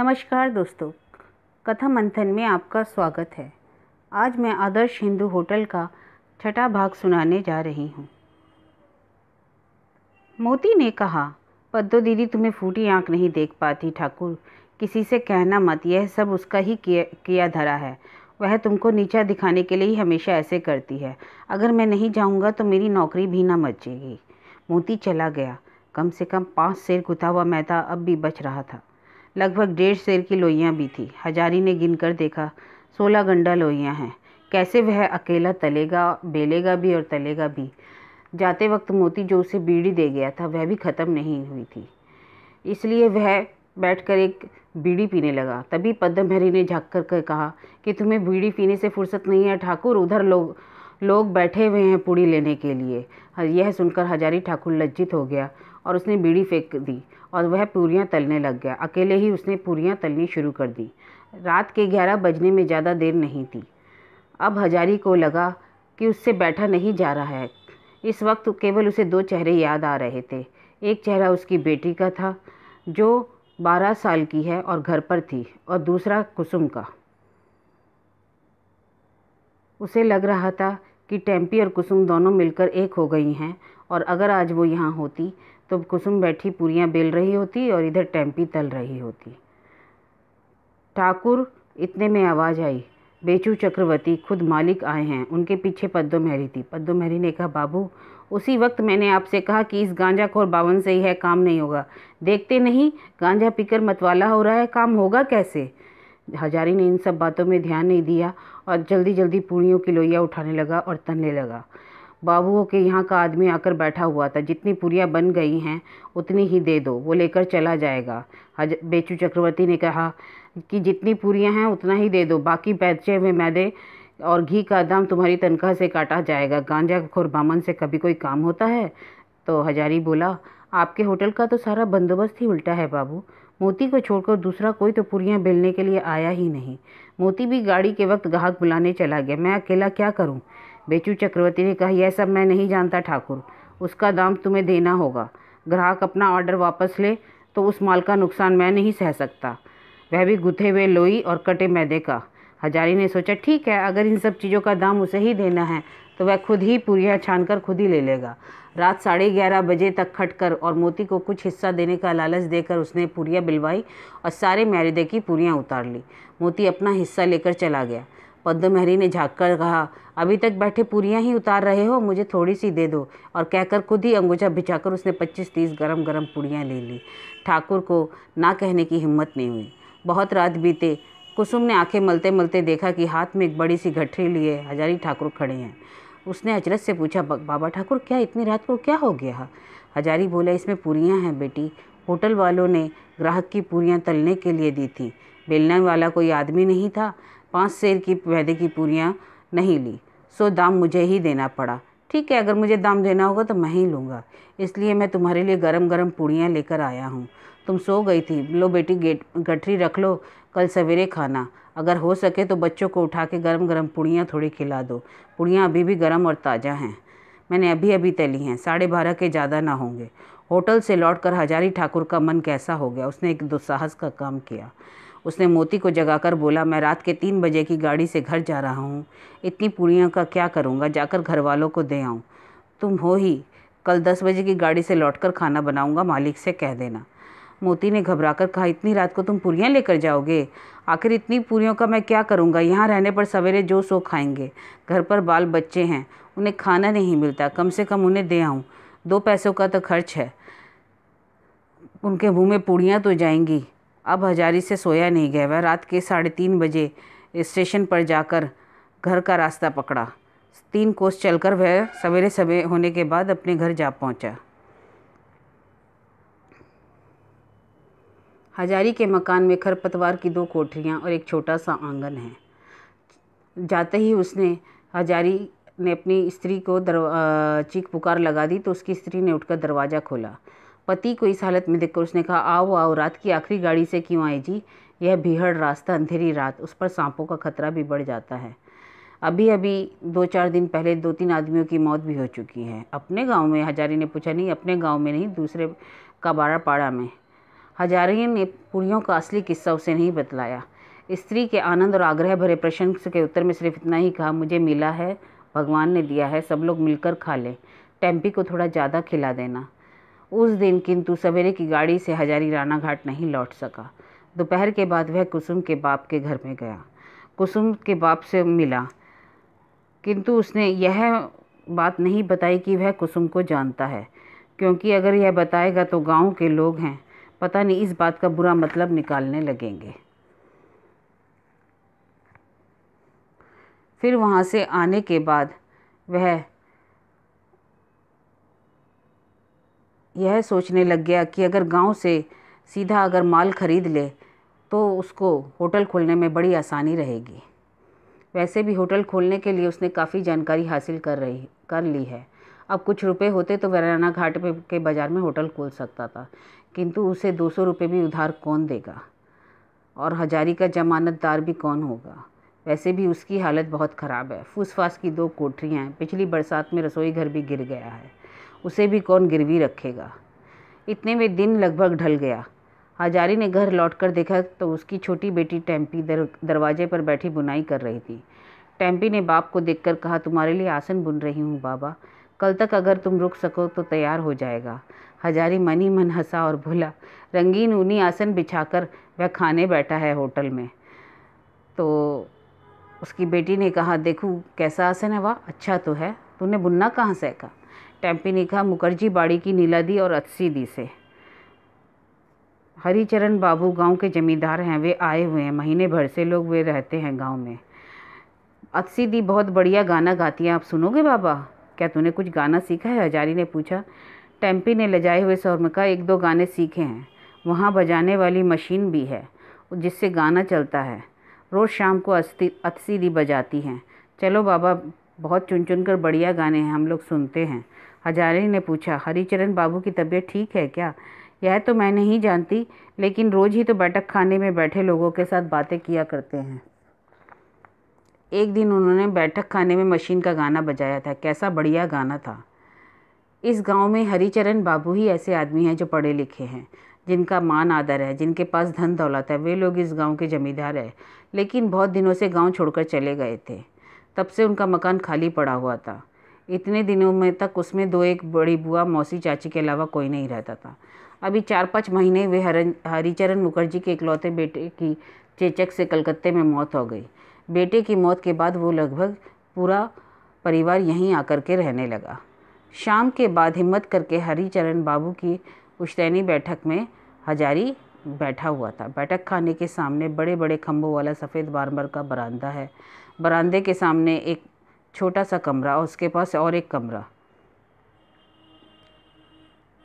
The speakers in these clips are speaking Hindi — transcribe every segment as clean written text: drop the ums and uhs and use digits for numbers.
नमस्कार दोस्तों, कथा मंथन में आपका स्वागत है। आज मैं आदर्श हिंदू होटल का छठा भाग सुनाने जा रही हूँ। मोती ने कहा, पद्दो दीदी तुम्हें फूटी आंख नहीं देख पाती ठाकुर, किसी से कहना मत, यह सब उसका ही किया धरा है। वह तुमको नीचा दिखाने के लिए ही हमेशा ऐसे करती है। अगर मैं नहीं जाऊँगा तो मेरी नौकरी भी ना बचेगी। मोती चला गया। कम से कम 5 सेर गुथा हुआ मैदा अब भी बच रहा था। लगभग 1.5 सेर की लोइयाँ भी थी। हजारी ने गिनकर देखा, 16 गंडा लोइयाँ हैं। कैसे वह अकेला तलेगा, बेलेगा भी और तलेगा भी। जाते वक्त मोती जो उसे बीड़ी दे गया था वह भी ख़त्म नहीं हुई थी, इसलिए वह बैठकर एक बीड़ी पीने लगा। तभी पद्मभैरी ने झाँक कर कहा कि तुम्हें बीड़ी पीने से फुर्सत नहीं है ठाकुर, उधर लोग बैठे हुए हैं पूड़ी लेने के लिए। यह सुनकर हजारी ठाकुर लज्जित हो गया और उसने बीड़ी फेंक दी और वह पूरियां तलने लग गया। अकेले ही उसने पूरियां तलनी शुरू कर दी। रात के 11 बजने में ज़्यादा देर नहीं थी। अब हजारी को लगा कि उससे बैठा नहीं जा रहा है। इस वक्त केवल उसे 2 चेहरे याद आ रहे थे। एक चेहरा उसकी बेटी का था जो 12 साल की है और घर पर थी, और दूसरा कुसुम का। उसे लग रहा था कि टेम्पी और कुसुम दोनों मिलकर एक हो गई हैं, और अगर आज वो यहाँ होती तो कुसुम बैठी पूरियाँ बेल रही होती और इधर टेम्पी तल रही होती। ठाकुर, इतने में आवाज़ आई, बेचू चक्रवर्ती खुद मालिक आए हैं। उनके पीछे पद्दोमहरी थी। पद्दोमहरी ने कहा, बाबू, उसी वक्त मैंने आपसे कहा कि इस गांजाखोर बावन से ही है काम नहीं होगा। देखते नहीं गांजा पीकर मतवाला हो रहा है, काम होगा कैसे। हजारी ने इन सब बातों में ध्यान नहीं दिया और जल्दी जल्दी पूड़ियों की लोइयाँ उठाने लगा और तलने लगा। बाबुओं के यहाँ का आदमी आकर बैठा हुआ था। जितनी पूरियाँ बन गई हैं उतनी ही दे दो, वो लेकर चला जाएगा। बेचू चक्रवर्ती ने कहा कि जितनी पूरियाँ हैं उतना ही दे दो, बाकी बचे हुए मैदे और घी का दाम तुम्हारी तनख्वाह से काटा जाएगा। गांजाखोर बामन से कभी कोई काम होता है। तो हजारी बोला, आपके होटल का तो सारा बंदोबस्त ही उल्टा है बाबू। मोती को छोड़कर दूसरा कोई तो पूरियाँ बेलने के लिए आया ही नहीं। मोती भी गाड़ी के वक्त ग्राहक बुलाने चला गया। मैं अकेला क्या करूं? बेचू चक्रवर्ती ने कहा, यह सब मैं नहीं जानता ठाकुर, उसका दाम तुम्हें देना होगा। ग्राहक अपना ऑर्डर वापस ले तो उस माल का नुकसान मैं नहीं सह सकता, वह भी गुथे हुए लोई और कटे मैदे का। हजारी ने सोचा, ठीक है, अगर इन सब चीज़ों का दाम उसे ही देना है तो वह खुद ही पूरियाँ छानकर खुद ही ले लेगा। रात 11:30 बजे तक खटकर और मोती को कुछ हिस्सा देने का लालच देकर उसने पूरियाँ बिलवाई और सारे मैदे की पूरियाँ उतार ली। मोती अपना हिस्सा लेकर चला गया। पद्महरी ने झाँक कर कहा, अभी तक बैठे पूरियाँ ही उतार रहे हो, मुझे थोड़ी सी दे दो। और कहकर खुद ही अंगूठा बिछाकर उसने 25-30 गरम गरम पूरियाँ ले ली। ठाकुर को ना कहने की हिम्मत नहीं हुई। बहुत रात बीते। कुसुम ने आंखें मलते मलते देखा कि हाथ में एक बड़ी सी गठरी लिए हजारी ठाकुर खड़े हैं। उसने अचरज से पूछा, बाबा ठाकुर, क्या इतनी रात को क्या हो गया? हजारी बोला, इसमें पूरियाँ हैं बेटी, होटल वालों ने ग्राहक की पूरियाँ तलने के लिए दी थी। बेलने वाला कोई आदमी नहीं था। 5 सेर की मैदे की पूरियाँ नहीं ली, सो दाम मुझे ही देना पड़ा। ठीक है, अगर मुझे दाम देना होगा तो मैं ही लूँगा, इसलिए मैं तुम्हारे लिए गरम गरम पूड़ियाँ लेकर आया हूँ। तुम सो गई थी, लो बेटी गठरी रख लो, कल सवेरे खाना। अगर हो सके तो बच्चों को उठा के गरम गरम पूड़ियाँ थोड़ी खिला दो। पूड़ियाँ अभी भी गरम और ताज़ा हैं, मैंने अभी अभी तली हैं, 12:30 के ज़्यादा ना होंगे। होटल से लौटकर हजारी ठाकुर का मन कैसा हो गया। उसने एक दुस्साहस का काम किया। उसने मोती को जगाकर बोला, मैं रात के 3 बजे की गाड़ी से घर जा रहा हूँ, इतनी पूड़ियों का क्या करूँगा, जाकर घर वालों को दे आऊँ। तुम हो ही, कल 10 बजे की गाड़ी से लौटकर खाना बनाऊँगा, मालिक से कह देना। मोती ने घबराकर कहा, इतनी रात को तुम पूरियाँ लेकर जाओगे? आखिर इतनी पूरियों का मैं क्या करूँगा? यहाँ रहने पर सवेरे जो सो खाएंगे। घर पर बाल बच्चे हैं, उन्हें खाना नहीं मिलता, कम से कम उन्हें दे आऊँ। 2 पैसों का तो खर्च है, उनके मुँह में पूड़ियाँ तो जाएंगी। अब हजारी से सोया नहीं गया। वह रात के 3:30 बजे स्टेशन पर जाकर घर का रास्ता पकड़ा। 3 कोस चलकर वह सवेरे सवेरे होने के बाद अपने घर जा पहुँचा। हजारी के मकान में खरपतवार की 2 कोठरियाँ और एक छोटा सा आंगन है। जाते ही हजारी ने अपनी स्त्री को चीख पुकार लगा दी तो उसकी स्त्री ने उठकर दरवाज़ा खोला। पति को इस हालत में देखकर उसने कहा, आओ आओ, रात की आखिरी गाड़ी से क्यों आए जी? यह भीहड़ रास्ता, अंधेरी रात, उस पर सांपों का खतरा भी बढ़ जाता है। अभी अभी 2-4 दिन पहले 2-3 आदमियों की मौत भी हो चुकी है। अपने गांव में? हजारी ने पूछा। नहीं, अपने गांव में नहीं, दूसरे कबाड़ा पाड़ा में। हजारी ने पुड़ियों का असली किस्सा उसे नहीं बतलाया। स्त्री के आनंद और आग्रह भरे प्रशंसा के उत्तर में सिर्फ इतना ही कहा, मुझे मिला है, भगवान ने दिया है, सब लोग मिलकर खा लें, टेम्पी को थोड़ा ज़्यादा खिला देना। उस दिन किंतु सवेरे की गाड़ी से हजारी रानाघाट नहीं लौट सका। दोपहर के बाद वह कुसुम के बाप के घर में गया। कुसुम के बाप से मिला, किंतु उसने यह बात नहीं बताई कि वह कुसुम को जानता है, क्योंकि अगर यह बताएगा तो गांव के लोग हैं, पता नहीं इस बात का बुरा मतलब निकालने लगेंगे। फिर वहाँ से आने के बाद वह यह सोचने लग गया कि अगर गांव से सीधा अगर माल खरीद ले तो उसको होटल खोलने में बड़ी आसानी रहेगी। वैसे भी होटल खोलने के लिए उसने काफ़ी जानकारी हासिल कर ली है। अब कुछ रुपए होते तो वह रानाघाट के बाज़ार में होटल खोल सकता था, किंतु उसे 200 रुपये भी उधार कौन देगा और हजारी का जमानतदार भी कौन होगा। वैसे भी उसकी हालत बहुत ख़राब है, फूसफास की 2 कोठरियाँ हैं, पिछली बरसात में रसोई घर भी गिर गया है, उसे भी कौन गिरवी रखेगा। इतने में दिन लगभग ढल गया। हजारी ने घर लौटकर देखा तो उसकी छोटी बेटी टेम्पी दरवाजे पर बैठी बुनाई कर रही थी। टेम्पी ने बाप को देखकर कहा, तुम्हारे लिए आसन बुन रही हूँ बाबा, कल तक अगर तुम रुक सको तो तैयार हो जाएगा। हजारी मन ही मन हंसा और बोला, रंगीन ऊनी आसन बिछाकर वह खाने बैठा है होटल में। तो उसकी बेटी ने कहा, देखूँ कैसा आसन है, वाह अच्छा तो है, तूने बुनना कहाँ सीखा। टेम्पी ने कहा, मुखर्जी बाड़ी की नीलादी और अत्सीदी से। हरिचरण बाबू गांव के जमींदार हैं, वे आए हुए हैं, महीने भर से लोग वे रहते हैं गांव में। अत्सीदी बहुत बढ़िया गाना गाती हैं, आप सुनोगे बाबा? क्या तूने कुछ गाना सीखा है? हजारी ने पूछा। टेम्पी ने लजाए हुए स्वर में कहा, 1-2 गाने सीखे हैं, वहाँ बजाने वाली मशीन भी है जिससे गाना चलता है, रोज़ शाम को अत्सीदी बजाती हैं। चलो बाबा, बहुत चुन चुन कर बढ़िया गाने हैं, हम लोग सुनते हैं। हजारी ने पूछा, हरिचरण बाबू की तबीयत ठीक है क्या? यह तो मैं नहीं जानती, लेकिन रोज़ ही तो बैठक खाने में बैठे लोगों के साथ बातें किया करते हैं। एक दिन उन्होंने बैठक खाने में मशीन का गाना बजाया था, कैसा बढ़िया गाना था। इस गांव में हरिचरण बाबू ही ऐसे आदमी हैं जो पढ़े लिखे हैं, जिनका मान आदर है, जिनके पास धन दौलत है। वे लोग इस गांव के जमींदार हैं, लेकिन बहुत दिनों से गांव छोड़कर चले गए थे। तब से उनका मकान खाली पड़ा हुआ था। इतने दिनों में तक उसमें 2-1 बड़ी बुआ, मौसी, चाची के अलावा कोई नहीं रहता था। अभी 4-5 महीने वे हरिचरण मुखर्जी के इकलौते बेटे की चेचक से कलकत्ते में मौत हो गई। बेटे की मौत के बाद वो लगभग पूरा परिवार यहीं आकर के रहने लगा। शाम के बाद हिम्मत करके हरिचरण बाबू की पुश्तैनी बैठक में हजारी बैठा हुआ था। बैठक खाने के सामने बड़े बड़े खंभों वाला सफ़ेद मार्मर का बरामदा है। बरामदे के सामने एक छोटा सा कमरा और उसके पास और एक कमरा।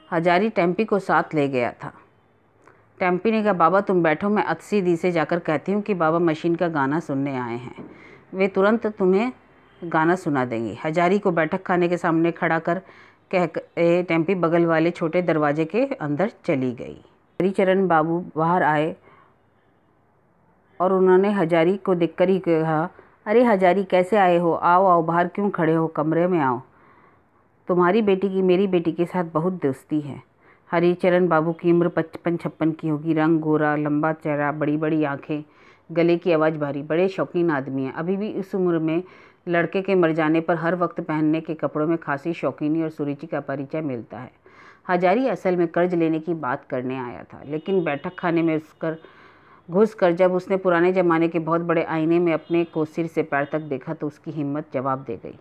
हजारी टेम्पी को साथ ले गया था। टेम्पी ने कहा, बाबा तुम बैठो, मैं अत्सीदी से जाकर कहती हूँ कि बाबा मशीन का गाना सुनने आए हैं, वे तुरंत तुम्हें गाना सुना देंगी। हजारी को बैठक खाने के सामने खड़ा कर कह टेम्पी बगल वाले छोटे दरवाजे के अंदर चली गई। हरिचरण बाबू बाहर आए और उन्होंने हजारी को देखकर ही कहा, अरे हजारी कैसे आए हो, आओ आओ, बाहर क्यों खड़े हो, कमरे में आओ, तुम्हारी बेटी की मेरी बेटी के साथ बहुत दोस्ती है। हरिचरण बाबू की उम्र 55-56 की होगी, रंग गोरा, लंबा चेहरा, बड़ी बड़ी आँखें, गले की आवाज़ भारी, बड़े शौकीन आदमी हैं। अभी भी इस उम्र में लड़के के मर जाने पर हर वक्त पहनने के कपड़ों में खासी शौकीनी और सुरुचि का परिचय मिलता है। हजारी असल में कर्ज लेने की बात करने आया था, लेकिन बैठक खाने में घुस कर जब उसने पुराने ज़माने के बहुत बड़े आईने में अपने को सिर से पैर तक देखा तो उसकी हिम्मत जवाब दे गई।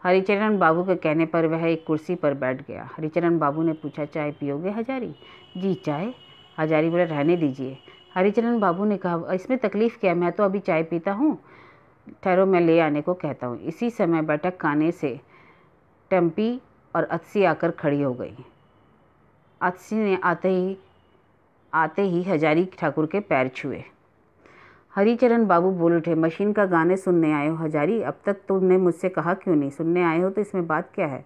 हरिचरण बाबू के कहने पर वह एक कुर्सी पर बैठ गया। हरिचरण बाबू ने पूछा, चाय पियोगे हजारी? जी चाय। हजारी बोले, रहने दीजिए। हरिचरण बाबू ने कहा, इसमें तकलीफ़ क्या है, मैं तो अभी चाय पीता हूँ, ठहरो मैं ले आने को कहता हूँ। इसी समय बैठक खाने से टेम्पी और अत्सी आकर खड़ी हो गई। अत्सी ने आते ही हजारी ठाकुर के पैर छुए। हरिचरण बाबू बोल उठे, मशीन का गाने सुनने आए हो हजारी? अब तक तुमने मुझसे कहा क्यों नहीं? सुनने आए हो तो इसमें बात क्या है?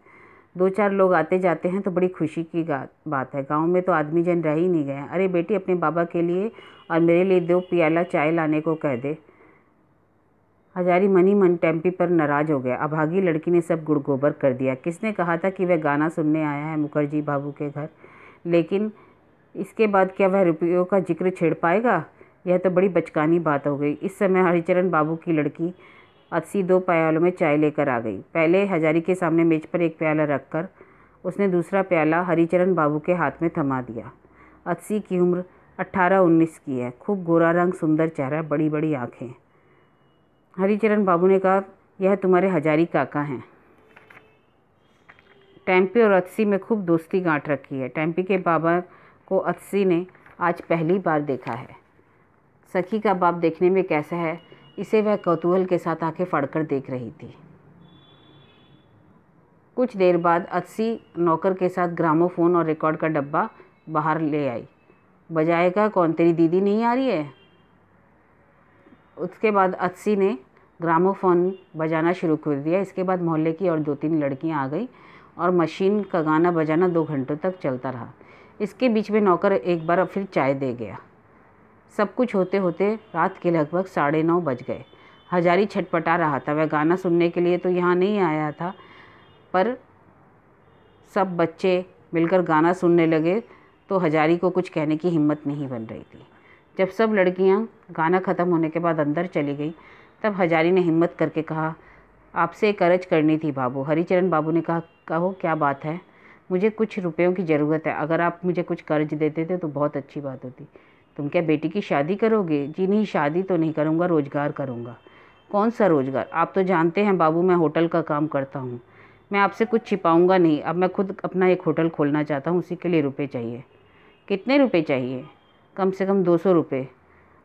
2-4 लोग आते जाते हैं तो बड़ी खुशी की बात है, गांव में तो आदमी जन रह ही नहीं गए। अरे बेटी, अपने बाबा के लिए और मेरे लिए 2 प्याला चाय लाने को कह दे। हजारी मनी मन टेम्पी पर नाराज़ हो गया। अभागी लड़की ने सब गुड़गोबर कर दिया। किसने कहा था कि वह गाना सुनने आया है मुखर्जी बाबू के घर? लेकिन इसके बाद क्या वह रुपयों का जिक्र छेड़ पाएगा? यह तो बड़ी बचकानी बात हो गई। इस समय हरिचरण बाबू की लड़की अतसी 2 प्यालों में चाय लेकर आ गई। पहले हजारी के सामने मेज पर एक प्याला रखकर उसने दूसरा प्याला हरिचरण बाबू के हाथ में थमा दिया। अतसी की उम्र 18-19 की है। खूब गोरा रंग, सुंदर चेहरा, बड़ी बड़ी आँखें। हरिचरण बाबू ने कहा, यह तुम्हारे हजारी काका हैं। टेम्पी और अतसी में खूब दोस्ती गांठ रखी है। टेम्पी के बाबा को अतसी ने आज पहली बार देखा है। सखी का बाप देखने में कैसा है, इसे वह कौतूहल के साथ आंखें फाड़कर देख रही थी। कुछ देर बाद अतसी नौकर के साथ ग्रामोफोन और रिकॉर्ड का डब्बा बाहर ले आई। बजाएगा कौन? तेरी दीदी नहीं आ रही है? उसके बाद अतसी ने ग्रामोफोन बजाना शुरू कर दिया। इसके बाद मोहल्ले की और 2-3 लड़कियां आ गई और मशीन का गाना बजाना 2 घंटों तक चलता रहा। इसके बीच में नौकर एक बार फिर चाय दे गया। सब कुछ होते होते रात के लगभग 9:30 बज गए। हजारी छटपटा रहा था। वह गाना सुनने के लिए तो यहाँ नहीं आया था, पर सब बच्चे मिलकर गाना सुनने लगे तो हजारी को कुछ कहने की हिम्मत नहीं बन रही थी। जब सब लड़कियां गाना ख़त्म होने के बाद अंदर चली गई, तब हजारी ने हिम्मत करके कहा, आपसे एक अर्ज करनी थी बाबू। हरिचरण बाबू ने कहा, कहो क्या बात है? मुझे कुछ रुपयों की ज़रूरत है। अगर आप मुझे कुछ कर्ज देते थे तो बहुत अच्छी बात होती। तुम क्या बेटी की शादी करोगे? जी नहीं, शादी तो नहीं करूँगा, रोज़गार करूँगा। कौन सा रोज़गार? आप तो जानते हैं बाबू, मैं होटल का काम करता हूँ। मैं आपसे कुछ छिपाऊँगा नहीं। अब मैं खुद अपना एक होटल खोलना चाहता हूँ, उसी के लिए रुपये चाहिए। कितने रुपये चाहिए? कम से कम 200 रुपये।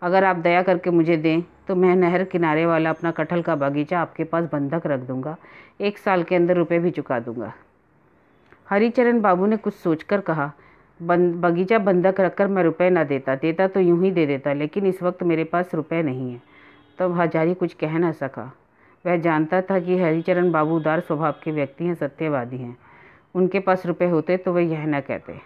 अगर आप दया करके मुझे दें तो मैं नहर किनारे वाला अपना कटहल का बगीचा आपके पास बंधक रख दूंगा। 1 साल के अंदर रुपये भी चुका दूंगा। हरिचरण बाबू ने कुछ सोचकर कहा, बगीचा बंधक रखकर मैं रुपए ना देता तो यूं ही दे देता, लेकिन इस वक्त मेरे पास रुपए नहीं है। तब हजारी कुछ कह न सका। वह जानता था कि हरिचरण बाबू उदार स्वभाव के व्यक्ति हैं, सत्यवादी हैं। उनके पास रुपए होते तो वे यह न कहते।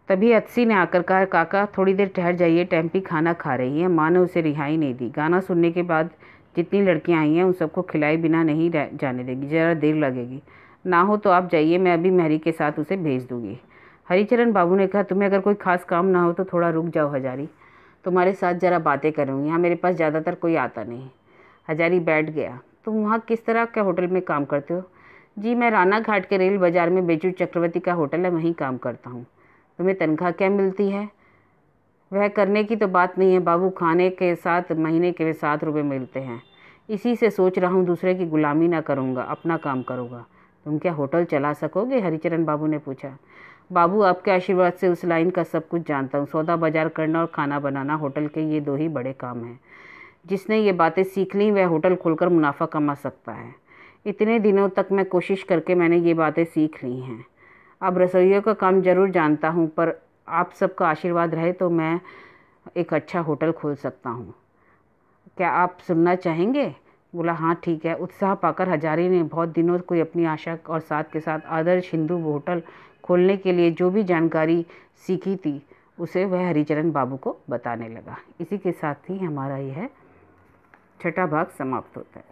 तभी अतसी ने आकर कहा, काका थोड़ी देर ठहर जाइए, टेम्पी खाना खा रही है। माँ ने उसे रिहाई नहीं दी। गाना सुनने के बाद जितनी लड़कियां आई हैं उन सबको खिलाए बिना नहीं जाने देगी, ज़रा देर लगेगी। ना हो तो आप जाइए, मैं अभी मेहरी के साथ उसे भेज दूँगी। हरिचरण बाबू ने कहा, तुम्हें अगर कोई खास काम ना हो तो थोड़ा रुक जाओ हजारी, तुम्हारे साथ ज़रा बातें करूँगी। यहाँ मेरे पास ज़्यादातर कोई आता नहीं। हजारी बैठ गया। तुम वहाँ किस तरह के होटल में काम करते हो? जी मैं राना घाट के रेल बाज़ार में बेचू चक्रवर्ती का होटल है, वहीं काम करता हूँ। तुम्हें तनख्वाह क्या मिलती है? वह करने की तो बात नहीं है बाबू, खाने के साथ महीने के 7 रुपये मिलते हैं। इसी से सोच रहा हूँ दूसरे की गुलामी ना करूँगा, अपना काम करूँगा। तुम क्या होटल चला सकोगे? हरिचरण बाबू ने पूछा। बाबू आपके आशीर्वाद से उस लाइन का सब कुछ जानता हूँ। सौदा बाजार करना और खाना बनाना, होटल के ये 2 ही बड़े काम हैं। जिसने ये बातें सीख ली वह होटल खोलकर मुनाफा कमा सकता है। इतने दिनों तक मैं कोशिश करके मैंने ये बातें सीख ली हैं। अब रसोइयों का काम ज़रूर जानता हूँ, पर आप सबका आशीर्वाद रहे तो मैं एक अच्छा होटल खोल सकता हूँ। क्या आप सुनना चाहेंगे? बोला, हाँ ठीक है। उत्साह पाकर हजारी ने बहुत दिनों कोई अपनी आशा और साथ के साथ आदर्श हिंदू होटल खोलने के लिए जो भी जानकारी सीखी थी उसे वह हरिचरण बाबू को बताने लगा। इसी के साथ ही हमारा यह 6ठा भाग समाप्त होता है।